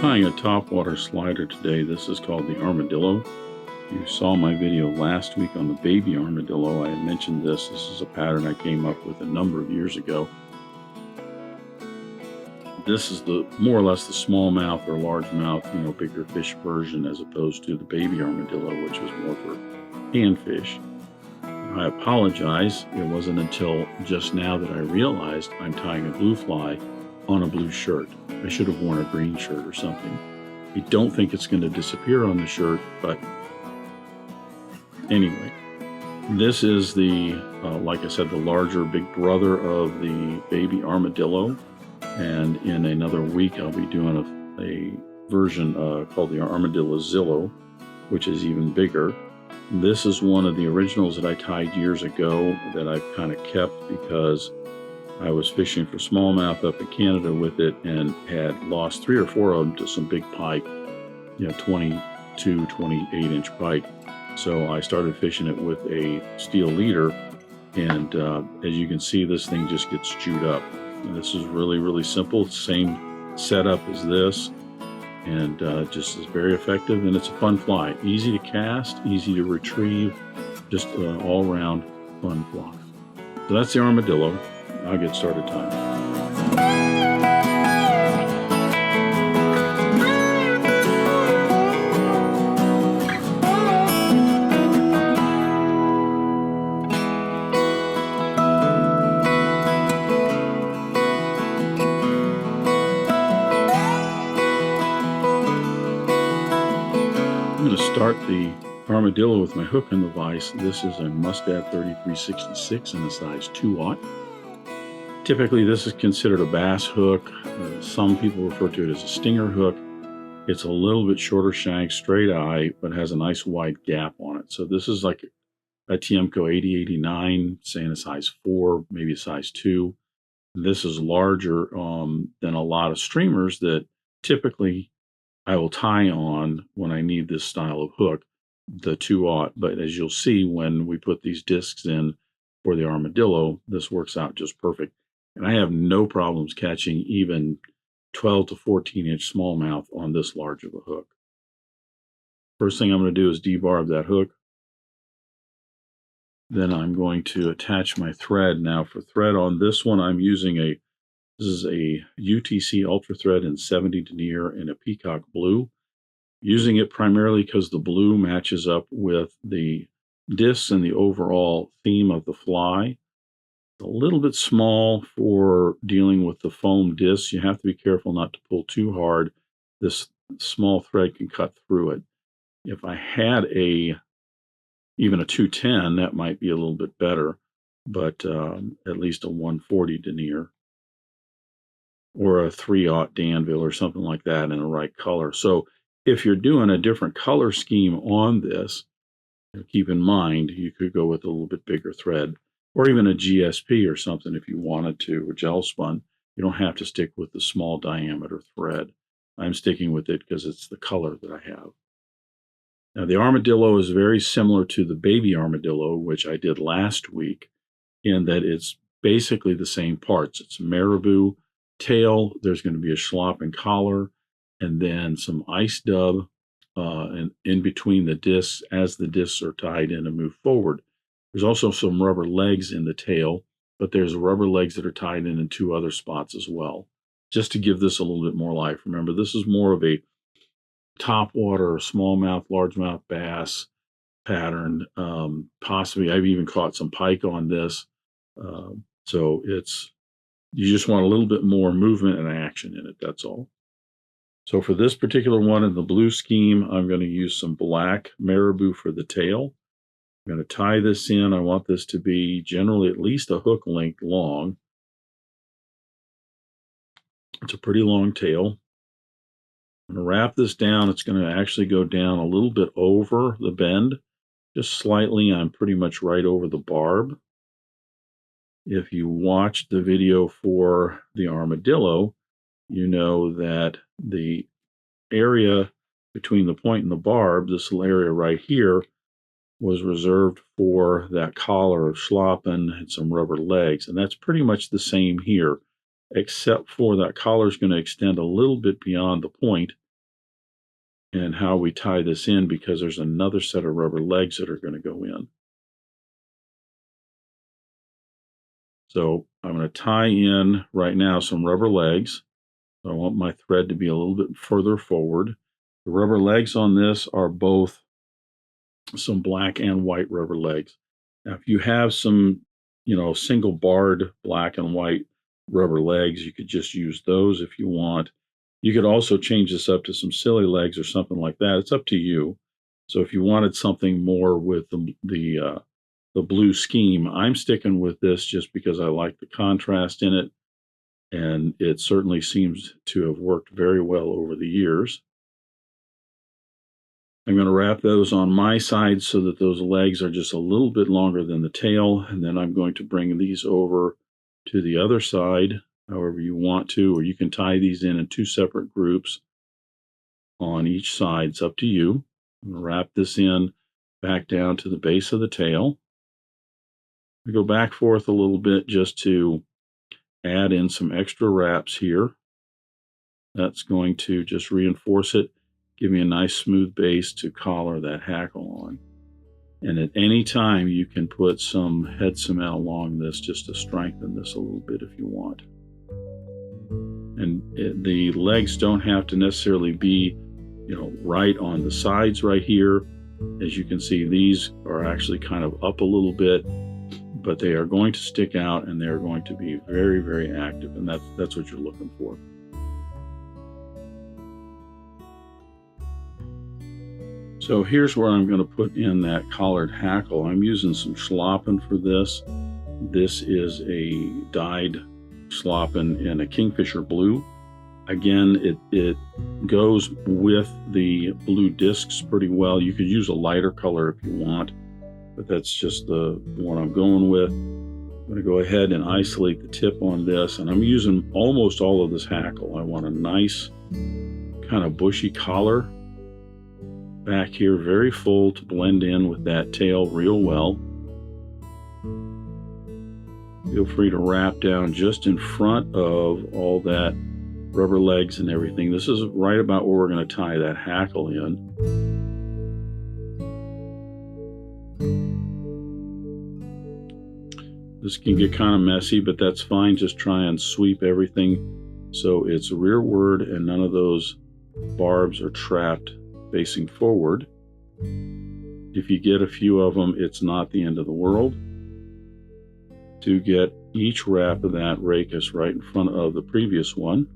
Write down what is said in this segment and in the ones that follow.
tying a topwater slider today. This is called the Armadillo. You saw my video last week on the Baby Armadillo. I had mentioned this. This is a pattern I came up with a number of years ago. This is the more or less the smallmouth or largemouth, bigger fish version, as opposed to the Baby Armadillo, which was more for panfish. I apologize. It wasn't until just now that I realized I'm tying a blue fly on a blue shirt. I should have worn a green shirt or something. I don't think it's going to disappear on the shirt, but anyway, this is the, like I said, the larger big brother of the Baby Armadillo. And in another week, I'll be doing a version called the Armadillo-zillo, which is even bigger. This is one of the originals that I tied years ago that I've kind of kept because I was fishing for smallmouth up in Canada with it and had lost 3 or 4 of them to some big pike, 22, 28-inch pike. So I started fishing it with a steel leader, and as you can see, this thing just gets chewed up. And this is really, really simple. Same setup as this, and just is very effective, and it's a fun fly. Easy to cast, easy to retrieve, just all-around fun fly. So that's the Armadillo. I'll get started tying. I'm going to start the Armadillo with my hook in the vise. This is a Mustad 3366 in a size 2/0. Typically, this is considered a bass hook. Some people refer to it as a stinger hook. It's a little bit shorter shank, straight eye, but has a nice wide gap on it. So this is like a Tiemco 8089, saying a size 4, maybe a size 2. This is larger than a lot of streamers that typically I will tie on when I need this style of hook, the 2/0. But as you'll see, when we put these discs in for the Armadillo, this works out just perfect. And I have no problems catching even 12 to 14-inch smallmouth on this large of a hook. First thing I'm going to do is debarb that hook. Then I'm going to attach my thread. Now for thread on this one, I'm using this is a UTC Ultra Thread in 70 Denier in a Peacock blue. Using it primarily because the blue matches up with the discs and the overall theme of the fly. A little bit small for dealing with the foam discs. You have to be careful not to pull too hard. This small thread can cut through it. If I had even a 210, that might be a little bit better, but at least a 140 Denier or a 3/0 Danville or something like that in the right color. So if you're doing a different color scheme on this, keep in mind you could go with a little bit bigger thread, or even a GSP or something if you wanted to, or gel spun. You don't have to stick with the small diameter thread. I'm sticking with it because it's the color that I have. Now the Armadillo is very similar to the Baby Armadillo, which I did last week, in that it's basically the same parts. It's Marabou tail, there's going to be a Schlappen collar, and then some ice dub and in between the discs as the discs are tied in and move forward. There's also some rubber legs in the tail, but there's rubber legs that are tied in 2 other spots as well, just to give this a little bit more life. Remember, this is more of a topwater or smallmouth, largemouth bass pattern. Possibly, I've even caught some pike on this. So you just want a little bit more movement and action in it, that's all. So for this particular one in the blue scheme, I'm going to use some black Marabou for the tail. I'm going to tie this in. I want this to be generally at least a hook length long. It's a pretty long tail. I'm going to wrap this down. It's going to actually go down a little bit over the bend, just slightly. I'm pretty much right over the barb. If you watched the video for the Armadillo, you know that the area between the point and the barb, this little area right here, was reserved for that collar of Schlappen and some rubber legs. And that's pretty much the same here, except for that collar is going to extend a little bit beyond the point and how we tie this in, because there's another set of rubber legs that are going to go in. So I'm going to tie in right now some rubber legs. So I want my thread to be a little bit further forward. The rubber legs on this are both some black and white rubber legs. Now, if you have some, single barred black and white rubber legs, you could just use those if you want. You could also change this up to some silly legs or something like that. It's up to you. So if you wanted something more with the blue scheme, I'm sticking with this just because I like the contrast in it, and it certainly seems to have worked very well over the years. I'm going to wrap those on my side so that those legs are just a little bit longer than the tail, and then I'm going to bring these over to the other side however you want to, or you can tie these in two separate groups on each side. It's up to you. I'm going to wrap this in back down to the base of the tail. I go back forth a little bit just to add in some extra wraps here. That's going to just reinforce it, give me a nice smooth base to collar that hackle on. And at any time you can put some head cement along this just to strengthen this a little bit if you want. And the legs don't have to necessarily be, right on the sides right here. As you can see, these are actually kind of up a little bit, but they are going to stick out and they're going to be very, very active, and that's what you're looking for. So here's where I'm going to put in that collared hackle. I'm using some Schlappen for this. This is a dyed Schlappen in a Kingfisher blue. Again, it goes with the blue discs pretty well. You could use a lighter color if you want, but that's just the one I'm going with. I'm going to go ahead and isolate the tip on this, and I'm using almost all of this hackle. I want a nice kind of bushy collar back here, very full to blend in with that tail real well. Feel free to wrap down just in front of all that rubber legs and everything. This is right about where we're going to tie that hackle in. This can get kind of messy, but that's fine. Just try and sweep everything so it's rearward and none of those barbs are trapped facing forward. If you get a few of them, it's not the end of the world. To get each wrap of that, rake us right in front of the previous one.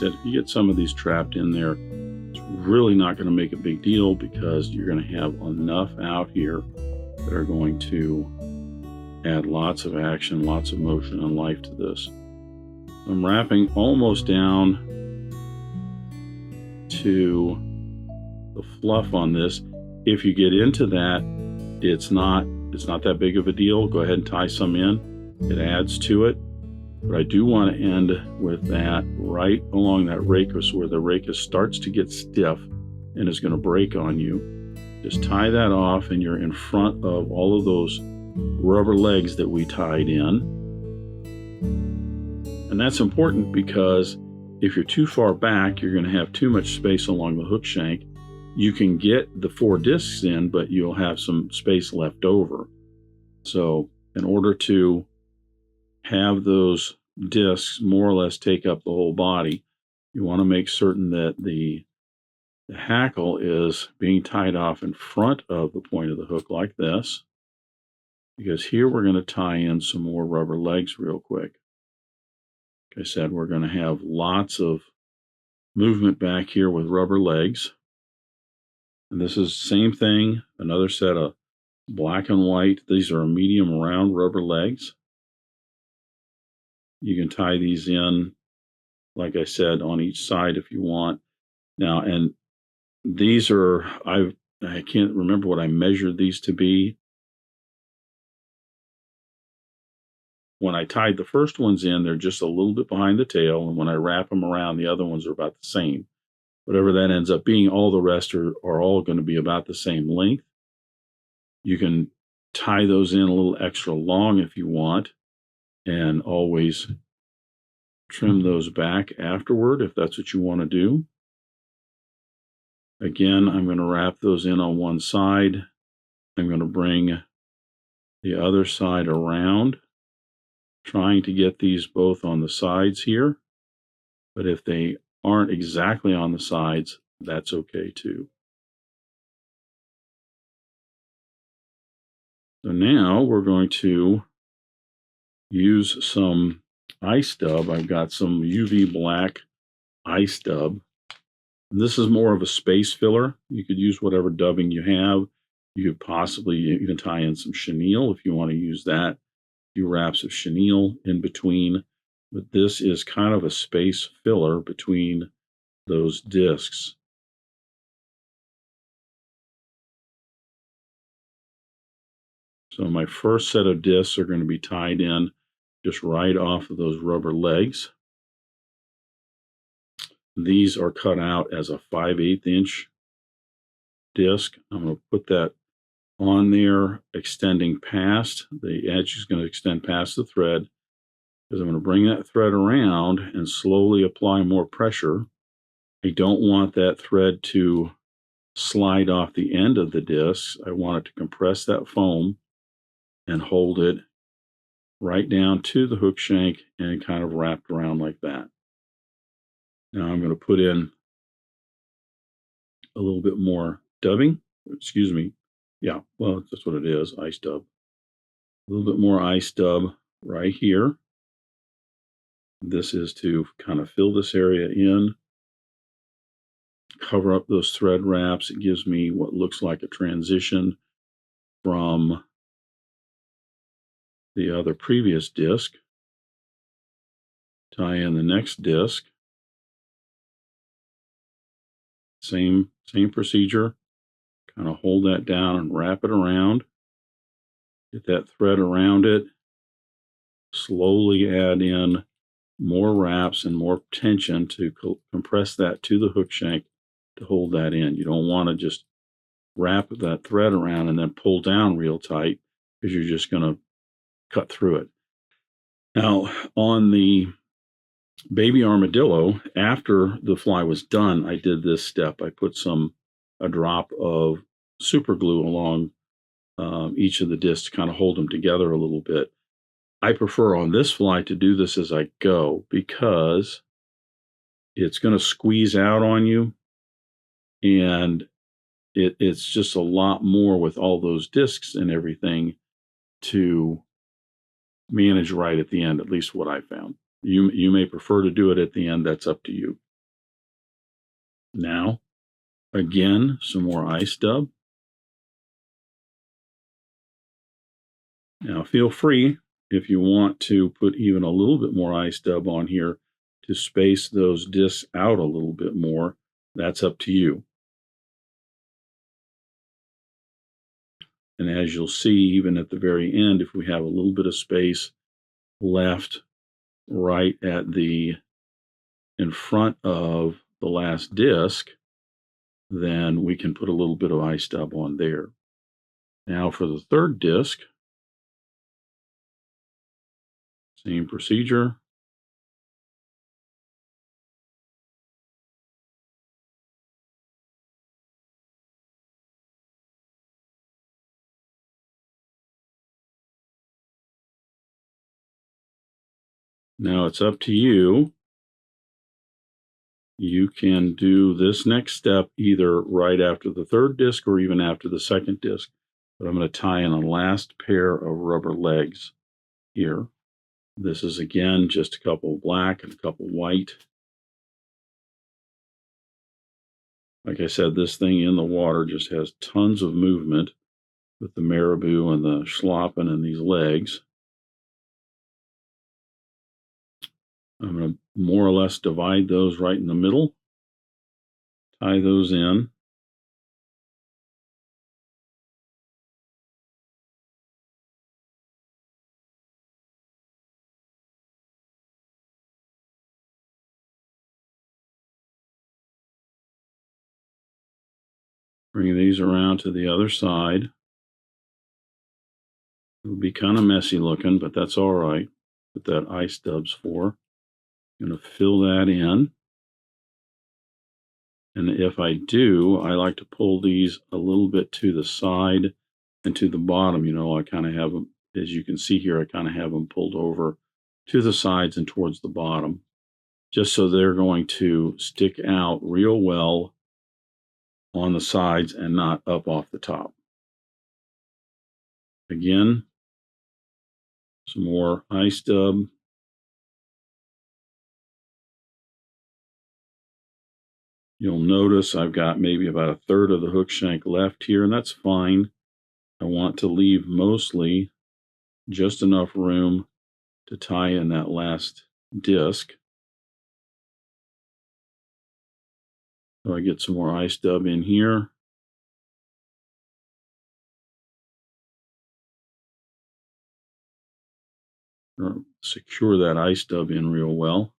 If you get some of these trapped in there, it's really not going to make a big deal because you're going to have enough out here that are going to add lots of action, lots of motion and life to this. I'm wrapping almost down to the fluff on this. If you get into that, it's not that big of a deal. Go ahead and tie some in. It adds to it. But I do want to end with that right along that racus where the racus starts to get stiff and is going to break on you. Just tie that off and you're in front of all of those rubber legs that we tied in. And that's important because if you're too far back, you're going to have too much space along the hook shank. You can get the 4 discs in, but you'll have some space left over. So in order to have those discs more or less take up the whole body, you want to make certain that the hackle is being tied off in front of the point of the hook like this, because here we're going to tie in some more rubber legs real quick. Like I said, we're going to have lots of movement back here with rubber legs. And this is the same thing, another set of black and white. These are medium round rubber legs. You can tie these in, like I said, on each side if you want. Now, and these are, I can't remember what I measured these to be. When I tied the first ones in, they're just a little bit behind the tail. And when I wrap them around, the other ones are about the same. Whatever that ends up being, all the rest are all going to be about the same length. You can tie those in a little extra long if you want, and always trim those back afterward if that's what you want to do. Again, I'm going to wrap those in on one side. I'm going to bring the other side around, trying to get these both on the sides here. But if they aren't exactly on the sides, that's okay too. So now we're going to use some ice dub. I've got some UV black ice dub. This is more of a space filler. You could use whatever dubbing you have. You could possibly even tie in some chenille if you want to use that. A few wraps of chenille in between. But this is kind of a space filler between those discs. So my first set of discs are going to be tied in just right off of those rubber legs. These are cut out as a 5/8 inch disc. I'm going to put that on there, extending past. The edge is going to extend past the thread, because I'm going to bring that thread around and slowly apply more pressure. I don't want that thread to slide off the end of the disc. I want it to compress that foam and hold it right down to the hook shank and kind of wrapped around like that. Now I'm going to put in a little bit more dubbing. Excuse me. Yeah, well, that's what it is, ice dub. A little bit more ice dub right here. This is to kind of fill this area in, cover up those thread wraps. It gives me what looks like a transition from the other previous disc. Tie in the next disc. Same procedure. Kind of hold that down and wrap it around. Get that thread around it. Slowly add in more wraps and more tension to compress that to the hook shank to hold that in. You don't want to just wrap that thread around and then pull down real tight, because you're just going to cut through it. Now, on the Baby Armadillo, after the fly was done, I did this step. I put a drop of super glue along each of the discs to kind of hold them together a little bit. I prefer on this fly to do this as I go, because it's going to squeeze out on you, and it's just a lot more with all those discs and everything to manage right at the end, at least what I found. You may prefer to do it at the end. That's up to you. Now, again, some more ice dub. Now, feel free, if you want, to put even a little bit more ice dub on here to space those discs out a little bit more. That's up to you. And as you'll see, even at the very end, if we have a little bit of space left right at the in front of the last disc, then we can put a little bit of ice dub on there. Now for the third disc, same procedure. Now it's up to you. You can do this next step either right after the third disc or even after the second disc. But I'm going to tie in a last pair of rubber legs here. This is again just a couple black and a couple white. Like I said, this thing in the water just has tons of movement with the Marabou and the Schlappen and these legs. I'm going to more or less divide those right in the middle. tie those in. Bring these around to the other side. It'll be kind of messy looking, but that's all right. Put that ice dubs for. I'm going to fill that in. And if I do, I like to pull these a little bit to the side and to the bottom. You know, I kind of have them, as you can see here, I kind of have them pulled over to the sides and towards the bottom, just so they're going to stick out real well on the sides and not up off the top. Again, some more ice dub. You'll notice I've got maybe about a third of the hook shank left here, and that's fine. I want to leave mostly just enough room to tie in that last disc. So I get some more ice dub in here. Secure that ice dub in real well.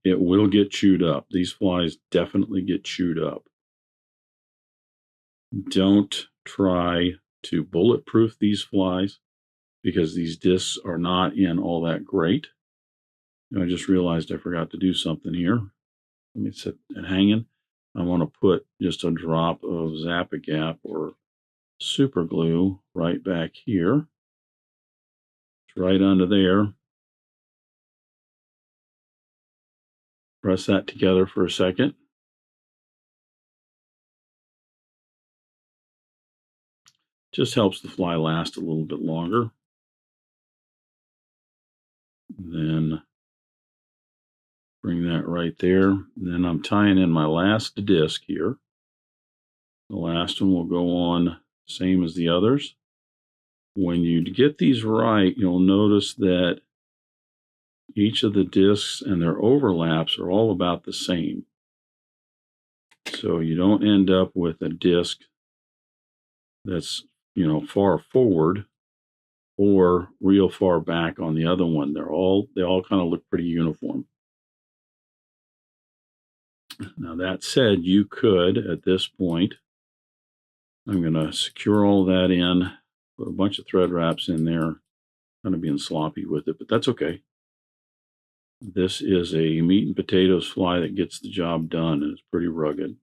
It will get chewed up. These flies definitely get chewed up. Don't try to bulletproof these flies because these discs are not in all that great. I just realized I forgot to do something here. Let me set it hanging. I want to put just a drop of Zap-A-Gap or super glue right back here. It's right under there. Press that together for a second. Just helps the fly last a little bit longer. Then bring that right there. Then I'm tying in my last disc here. The last one will go on same as the others. When you get these right, you'll notice that each of the discs and their overlaps are all about the same. So you don't end up with a disc that's, you know, far forward or real far back on the other one. They all kind of look pretty uniform. Now that said, you could at this point, I'm going to secure all that in, put a bunch of thread wraps in there, kind of being sloppy with it, but that's okay. This is a meat and potatoes fly that gets the job done, and it's pretty rugged.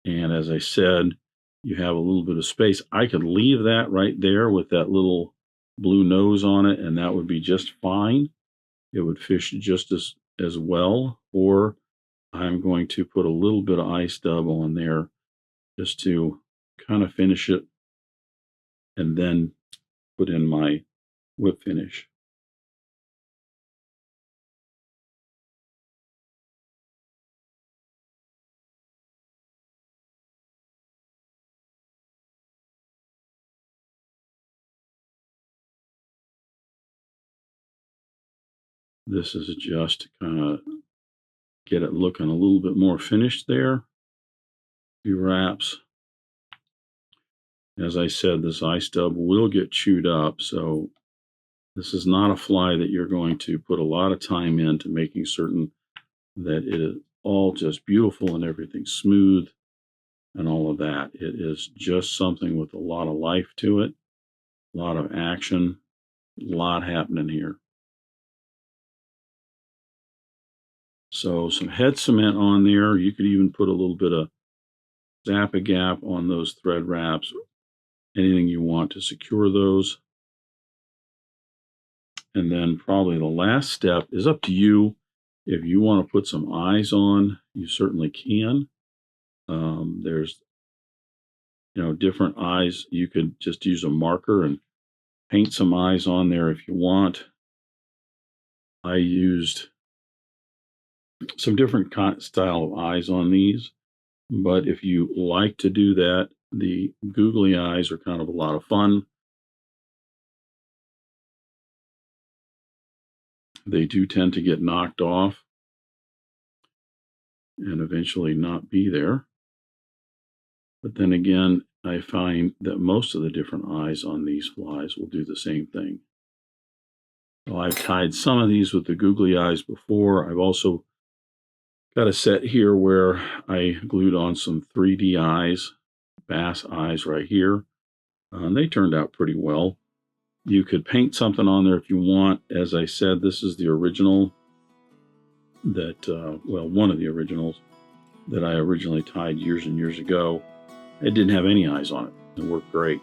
And as I said, you have a little bit of space. I could leave that right there with that little blue nose on it, and that would be just fine. It would fish just as well. Or I'm going to put a little bit of ice dub on there just to kind of finish it and then put in my whip finish. This is just to kind of get it looking a little bit more finished there. Few wraps. As I said, this ice dub will get chewed up, so this is not a fly that you're going to put a lot of time into making certain that it is all just beautiful and everything smooth and all of that. It is just something with a lot of life to it, a lot of action, a lot happening here. So some head cement on there. You could even put a little bit of Zap-A-Gap on those thread wraps, anything you want to secure those. And then probably the last step is up to you. If you want to put some eyes on, you certainly can. There's, you know, different eyes. You could just use a marker and paint some eyes on there if you want. I used some different style of eyes on these, but if you like to do that, the googly eyes are kind of a lot of fun. They do tend to get knocked off. and eventually not be there. But then again, I find that most of the different eyes on these flies will do the same thing. So I've tied some of these with the googly eyes before. I've also got a set here where I glued on some 3D eyes, bass eyes right here. And they turned out pretty well. You could paint something on there if you want. As I said, this is the original that, well, one of the originals that I originally tied years and years ago. It didn't have any eyes on it. It worked great.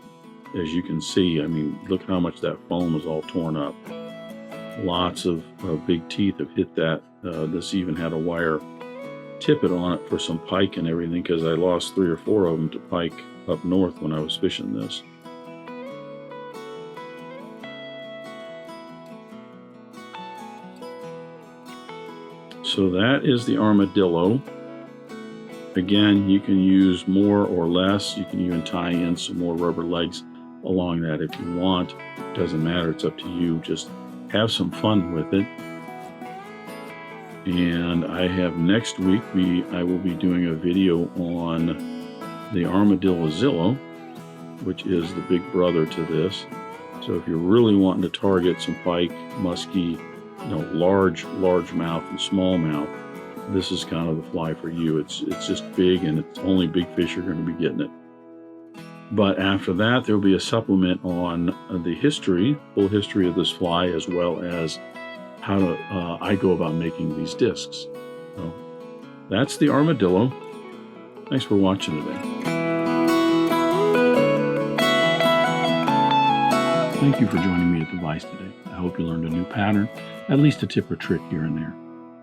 As you can see, I mean, look how much that foam is all torn up. Lots of big teeth have hit that. This even had a wire tippet on it for some pike and everything, because I lost 3 or 4 of them to pike up north when I was fishing this. So that is the armadillo. Again, you can use more or less. You can even tie in some more rubber legs along that if you want. Doesn't matter, it's up to you. Just have some fun with it. And I have next week, I will be doing a video on the Armadillozillo, which is the big brother to this. So if you're really wanting to target some pike, muskie, largemouth and smallmouth, this is kind of the fly for you. It's just big, and it's only big fish are going to be getting it. But after that, there will be a supplement on the full history of this fly, as well as how I go about making these discs. So that's the armadillo. Thanks for watching today. Thank you for joining me at the Vice today. I hope you learned a new pattern, at least a tip or trick here and there.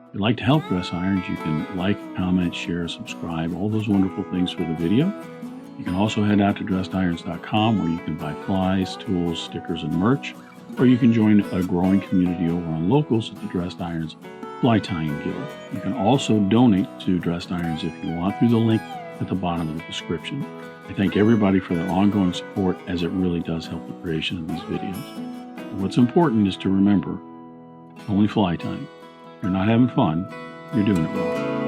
If you'd like to help Dress Irons, you can like, comment, share, subscribe, all those wonderful things for the video. You can also head out to dressedirons.com, where you can buy flies, tools, stickers, and merch, or you can join a growing community over on Locals at the Dressed Irons Fly Tying Guild. You can also donate to Dressed Irons if you want through the link at the bottom of the description. I thank everybody for their ongoing support, as it really does help the creation of these videos. And what's important is to remember, only fly tying. If you're not having fun, you're doing it wrong.